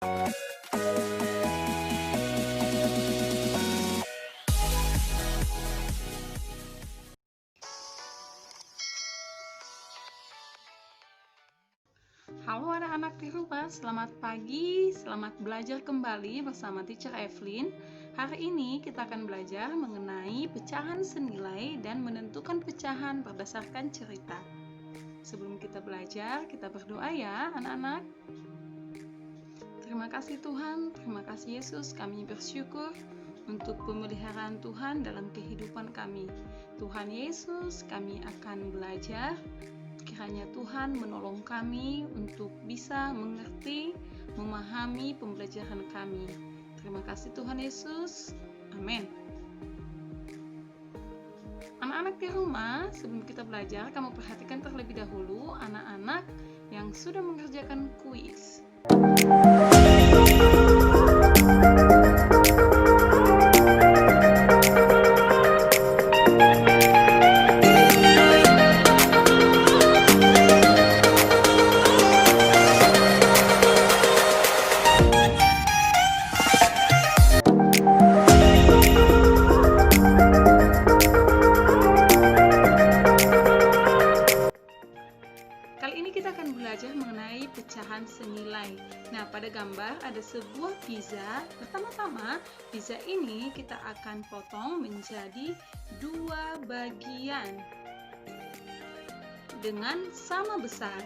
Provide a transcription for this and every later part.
Halo anak-anak di rumah, selamat pagi, selamat belajar kembali bersama Teacher Evelyn. Hari ini kita akan belajar mengenai pecahan senilai dan menentukan pecahan berdasarkan cerita. Sebelum kita belajar, kita berdoa ya anak-anak. Terima kasih Tuhan, terima kasih Yesus, kami bersyukur untuk pemeliharaan Tuhan dalam kehidupan kami. Tuhan Yesus, kami akan belajar. Kiranya Tuhan menolong kami untuk bisa mengerti, memahami pembelajaran kami. Terima kasih Tuhan Yesus. Amin. Anak-anak di rumah, sebelum kita belajar, kamu perhatikan terlebih dahulu anak-anak yang sudah mengerjakan kuis. Kali ini kita akan belajar mengenai pecahan senilai. Nah, pada gambar ada sebuah pizza. Pertama-tama, pizza ini kita akan potong menjadi dua bagian dengan sama besar.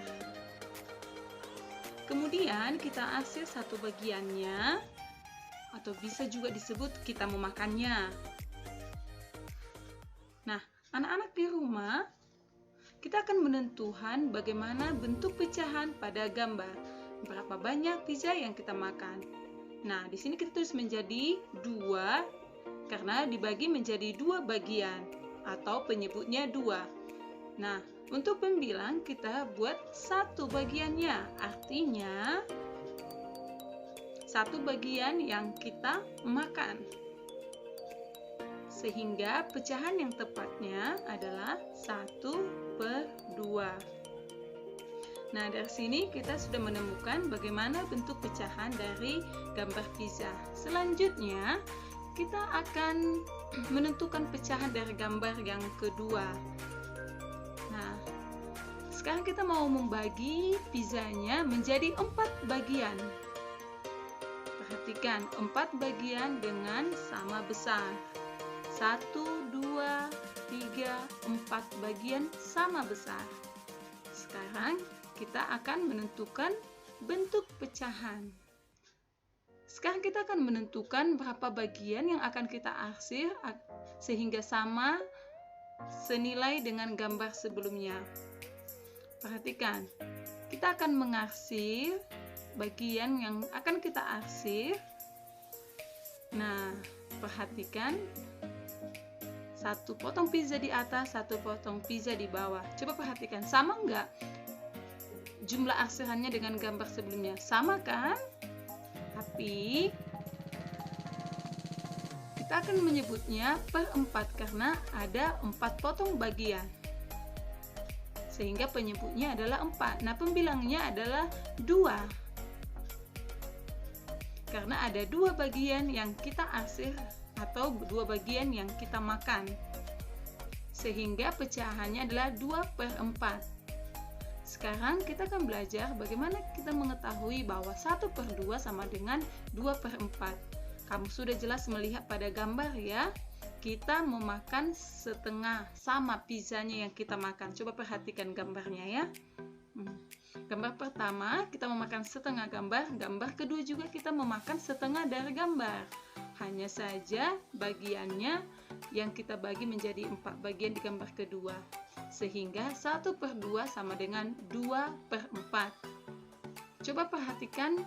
Kemudian kita arsir satu bagiannya, atau bisa juga disebut kita memakannya. Nah, anak-anak di rumah, kita akan menentukan bagaimana bentuk pecahan pada gambar. Berapa banyak pizza yang kita makan. Nah, di sini kita tulis menjadi 2 karena dibagi menjadi 2 bagian atau penyebutnya 2. Nah, untuk pembilang kita buat satu bagiannya. Artinya satu bagian yang kita makan. Sehingga pecahan yang tepatnya adalah 1/2. Nah, dari sini kita sudah menemukan bagaimana bentuk pecahan dari gambar pizza. Selanjutnya, kita akan menentukan pecahan dari gambar yang kedua. Nah, sekarang kita mau membagi pizzanya menjadi 4 bagian. Perhatikan, 4 bagian dengan sama besar. 1, 2, 3, 4 bagian sama besar. Sekarang kita akan menentukan bentuk pecahan. Sekarang kita akan menentukan berapa bagian yang akan kita arsir sehingga sama senilai dengan gambar sebelumnya. Perhatikan, kita akan mengarsir bagian yang akan kita arsir. Nah, perhatikan, satu potong pizza di atas, satu potong pizza di bawah. Coba perhatikan, sama nggak jumlah arsirannya dengan gambar sebelumnya? Sama kan? Tapi kita akan menyebutnya per 4 karena ada 4 potong bagian. Sehingga penyebutnya adalah 4. Nah, pembilangnya adalah 2. Karena ada 2 bagian yang kita arsir atau 2 bagian yang kita makan, sehingga pecahannya adalah 2/4. Sekarang kita akan belajar bagaimana kita mengetahui bahwa 1/2 sama dengan 2/4. Kamu sudah jelas melihat pada gambar ya, kita memakan setengah sama pizzanya yang kita makan. Coba perhatikan gambarnya ya. Gambar pertama kita memakan setengah gambar, gambar kedua juga kita memakan setengah dari gambar. Hanya saja bagiannya yang kita bagi menjadi 4 bagian di gambar kedua. Sehingga 1/2 sama dengan 2/4. Coba perhatikan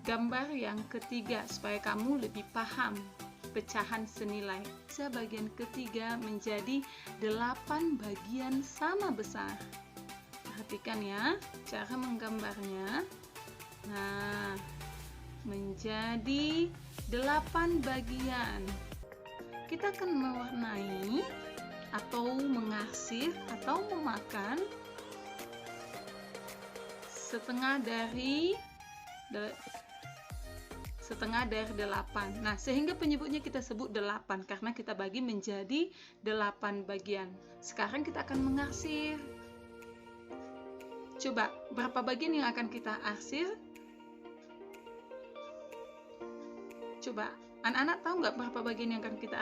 gambar yang ketiga supaya kamu lebih paham pecahan senilai. Bagian ketiga menjadi 8 bagian sama besar. Perhatikan ya cara menggambarnya. Nah, menjadi 8 bagian. Kita akan mewarnai atau mengarsir atau memakan setengah dari setengah dari 8. Nah, sehingga penyebutnya kita sebut 8 karena kita bagi menjadi 8 bagian. Sekarang kita akan mengarsir. Coba, berapa bagian yang akan kita arsir? Coba, anak-anak tahu nggak berapa bagian yang akan kita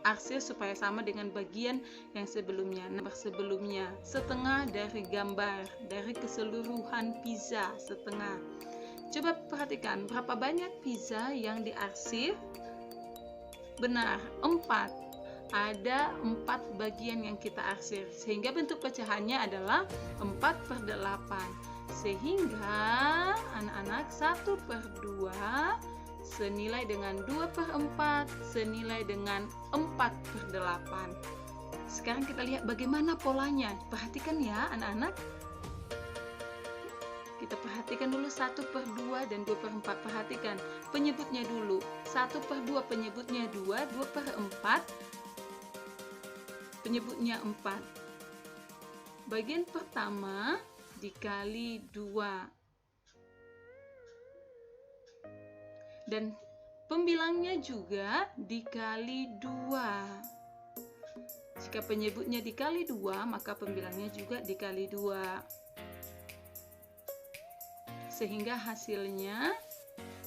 arsir supaya sama dengan bagian yang sebelumnya? Nah, sebelumnya setengah dari gambar, dari keseluruhan pizza, setengah. Coba perhatikan, berapa banyak pizza yang diarsir? Benar, 4. Ada 4 bagian yang kita arsir, sehingga bentuk pecahannya adalah 4/8. Sehingga anak-anak 1/2 senilai dengan 2/4 senilai dengan 4/8. Sekarang kita lihat bagaimana polanya. Perhatikan ya anak-anak. Kita perhatikan dulu 1/2 dan 2/4. Perhatikan penyebutnya dulu. 1/2 penyebutnya 2, 2/4 penyebutnya 4. Bagian pertama dikali 2. Dan pembilangnya juga dikali 2. Jika penyebutnya dikali 2, maka pembilangnya juga dikali 2. Sehingga hasilnya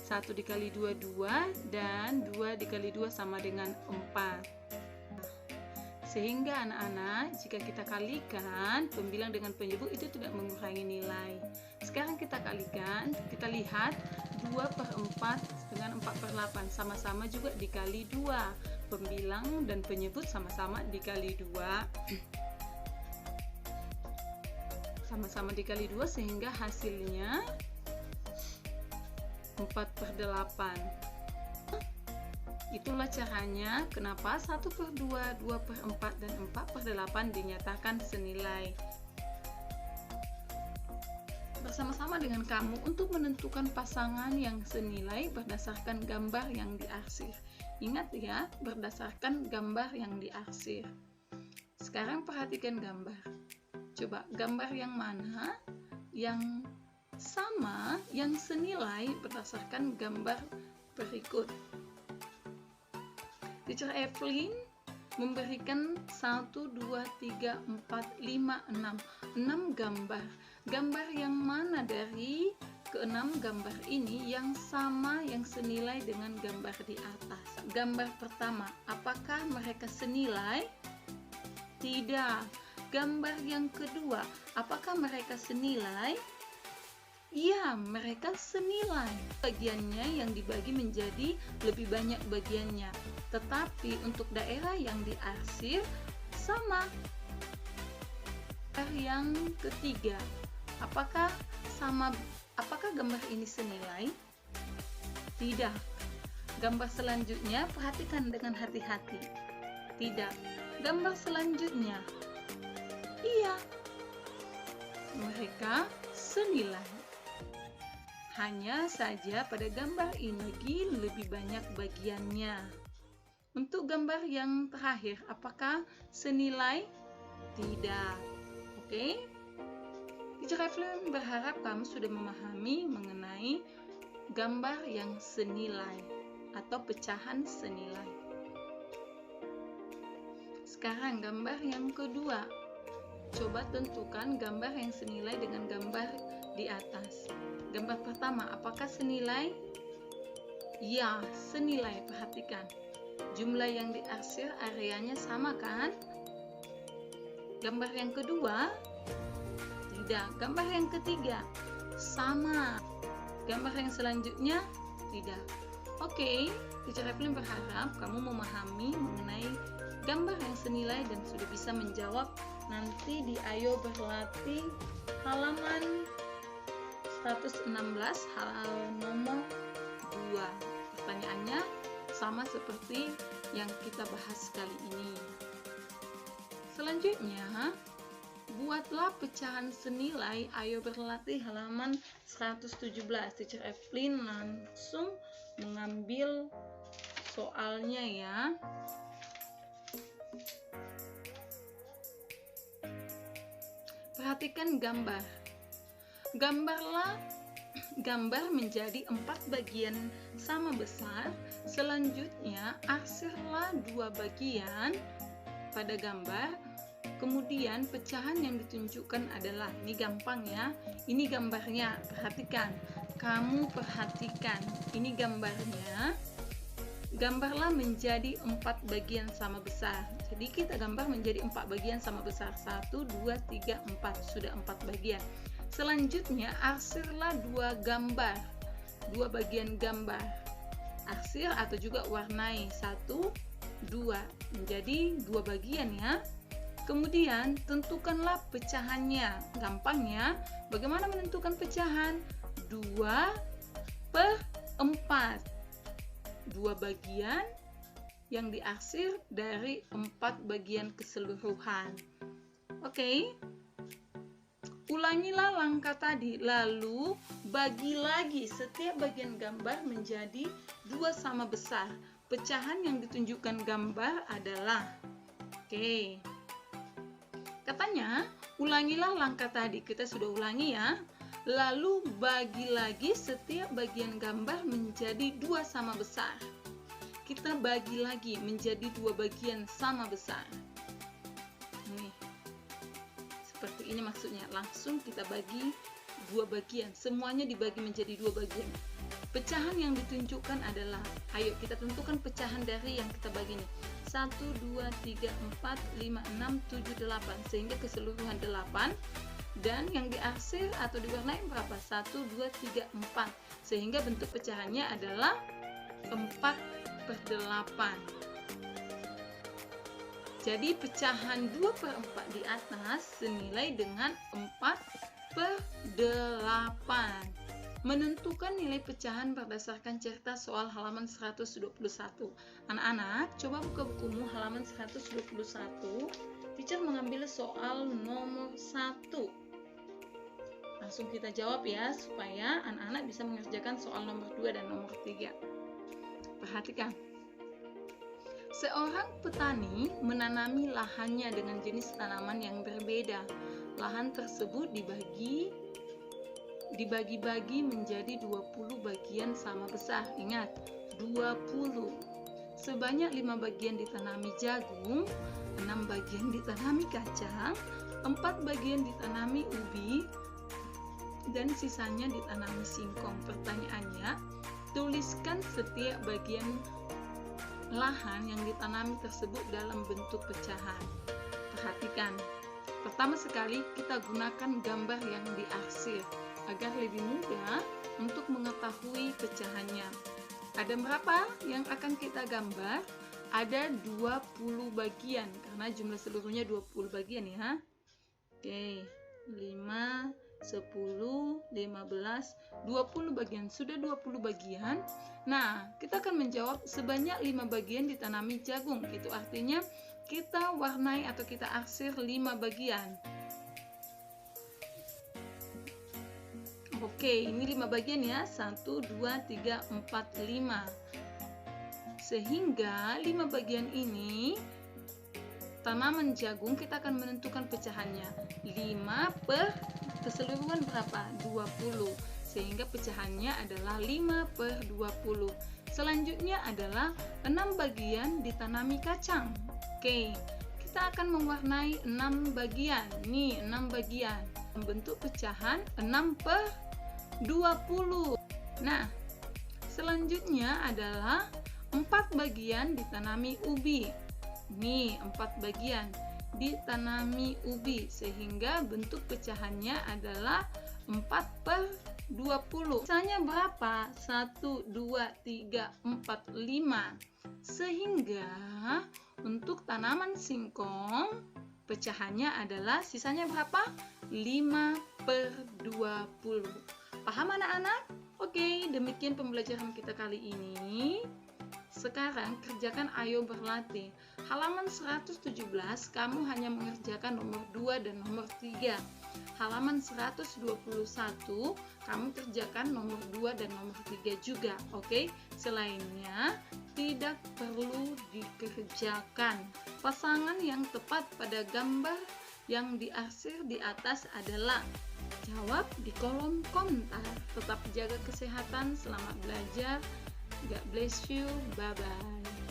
1 dikali 2, 2, dan 2 dikali 2 sama dengan 4. Sehingga anak-anak, jika kita kalikan pembilang dengan penyebut itu tidak mengurangi nilai. Sekarang kita kalikan, kita lihat 2/4 dengan 4/8 sama-sama juga dikali 2. Pembilang dan penyebut sama-sama dikali 2. Sama-sama dikali 2 sehingga hasilnya 4/8. Itulah caranya kenapa 1/2, 2/4, dan 4/8 dinyatakan senilai. Bersama-sama dengan kamu untuk menentukan pasangan yang senilai berdasarkan gambar yang diarsir. Ingat ya, berdasarkan gambar yang diarsir. Sekarang perhatikan gambar. Coba gambar yang mana yang sama, yang senilai berdasarkan gambar berikut. Teacher Evelyn memberikan 1, 2, 3, 4, 5, 6 gambar. Gambar yang mana dari ke-6 gambar ini yang sama, yang senilai dengan gambar di atas? Gambar pertama, apakah mereka senilai? Tidak. Gambar yang kedua, apakah mereka senilai? Ya, mereka senilai. Bagiannya yang dibagi menjadi lebih banyak bagiannya. Tetapi untuk daerah yang diarsir sama. Yang ketiga, apakah gambar ini senilai? Tidak. Gambar selanjutnya perhatikan dengan hati-hati. Tidak. Gambar selanjutnya, iya, mereka senilai. Hanya saja pada gambar ini lebih banyak bagiannya. Untuk gambar yang terakhir, apakah senilai? Tidak. Oke? Teacher Evelyn berharap kamu sudah memahami mengenai gambar yang senilai atau pecahan senilai. Sekarang gambar yang kedua. Coba tentukan gambar yang senilai dengan gambar di atas. Gambar pertama, apakah senilai? Ya, senilai. Perhatikan. Jumlah yang diarsir areanya sama kan? Gambar yang kedua? Tidak. Gambar yang ketiga? Sama. Gambar yang selanjutnya? Tidak. Oke, Teacher Evelyn berharap kamu memahami mengenai gambar yang senilai dan sudah bisa menjawab nanti di Ayo Berlatih halaman 116 hal nomor 2. Pertanyaannya sama seperti yang kita bahas kali ini. Selanjutnya, buatlah pecahan senilai. Ayo Berlatih halaman 117. Teacher Evelyn langsung mengambil soalnya ya. Perhatikan gambar. gambar menjadi 4 bagian sama besar. Selanjutnya arsirlah 2 bagian pada gambar. Kemudian pecahan yang ditunjukkan adalah, ini gampang ya, ini gambarnya, perhatikan, kamu perhatikan, ini gambarnya. Gambarlah menjadi 4 bagian sama besar. Jadi kita gambar menjadi 4 bagian sama besar. 1, 2, 3, 4. Sudah 4 bagian. Selanjutnya arsirlah 2 gambar, 2 bagian gambar. Arsir atau juga warnai 1, 2 menjadi 2 bagian ya. Kemudian tentukanlah pecahannya. Gampang ya. Bagaimana menentukan pecahan? 2/4. 2 bagian yang diarsir dari 4 bagian keseluruhan. Oke. Ulangilah langkah tadi, lalu bagi lagi setiap bagian gambar menjadi 2 sama besar. Pecahan yang ditunjukkan gambar adalah, oke. Katanya, ulangilah langkah tadi, kita sudah ulangi ya. Lalu bagi lagi setiap bagian gambar menjadi 2 sama besar. Kita bagi lagi menjadi 2 bagian sama besar. Nih, seperti ini maksudnya. Langsung kita bagi 2 bagian. Semuanya dibagi menjadi 2 bagian. Pecahan yang ditunjukkan adalah, ayo kita tentukan pecahan dari yang kita bagi nih. 1, 2, 3, 4, 5, 6, 7, 8. Sehingga keseluruhan 8. Dan yang diarsir atau diwarnai berapa? 1, 2, 3, 4. Sehingga bentuk pecahannya adalah 4/8. Jadi pecahan 2/4 di atas senilai dengan 4/8. Menentukan nilai pecahan berdasarkan cerita soal halaman 121. Anak-anak, coba buka bukumu halaman 121. Teacher mengambil soal nomor 1. Langsung kita jawab ya, supaya anak-anak bisa mengerjakan soal nomor 2 dan nomor 3. Perhatikan. Seorang petani menanami lahannya dengan jenis tanaman yang berbeda. Lahan tersebut dibagi-bagi menjadi 20 bagian sama besar. Ingat, 20. Sebanyak 5 bagian ditanami jagung, 6 bagian ditanami kacang, 4 bagian ditanami ubi, dan sisanya ditanami singkong. Pertanyaannya, tuliskan setiap bagian lahan yang ditanami tersebut dalam bentuk pecahan. Perhatikan, pertama sekali kita gunakan gambar yang diarsir agar lebih mudah untuk mengetahui pecahannya. Ada berapa yang akan kita gambar? Ada 20 bagian, karena jumlah seluruhnya 20 bagian ya. Oke, 5, 10, 15, 20 bagian. Sudah 20 bagian. Nah, kita akan menjawab sebanyak 5 bagian ditanami jagung. Itu artinya kita warnai atau kita arsir 5 bagian. Oke, ini 5 bagian ya. 1, 2, 3, 4, 5. Sehingga 5 bagian ini tanaman jagung kita akan menentukan pecahannya. 5 per keseluruhan berapa? 20. Sehingga pecahannya adalah 5/20. Selanjutnya adalah 6 bagian ditanami kacang. Oke, kita akan mewarnai 6 bagian. Nih, 6 bagian. Membentuk pecahan 6/20. Nah, selanjutnya adalah 4 bagian ditanami ubi. Nih, 4 bagian ditanami ubi, sehingga bentuk pecahannya adalah 4/20. Sisanya berapa? 1, 2, 3, 4, 5. Sehingga untuk tanaman singkong pecahannya adalah sisanya berapa? 5/20. Paham anak-anak? Oke, demikian pembelajaran kita kali ini. Sekarang kerjakan ayo berlatih. Halaman 117 kamu hanya mengerjakan nomor 2 dan nomor 3. Halaman 121 kamu kerjakan nomor 2 dan nomor 3 juga. Oke, selainnya tidak perlu dikerjakan. Pasangan yang tepat pada gambar yang diarsir di atas adalah, Jawab di kolom komentar. Tetap jaga kesehatan, selamat belajar. God bless you. Bye-bye.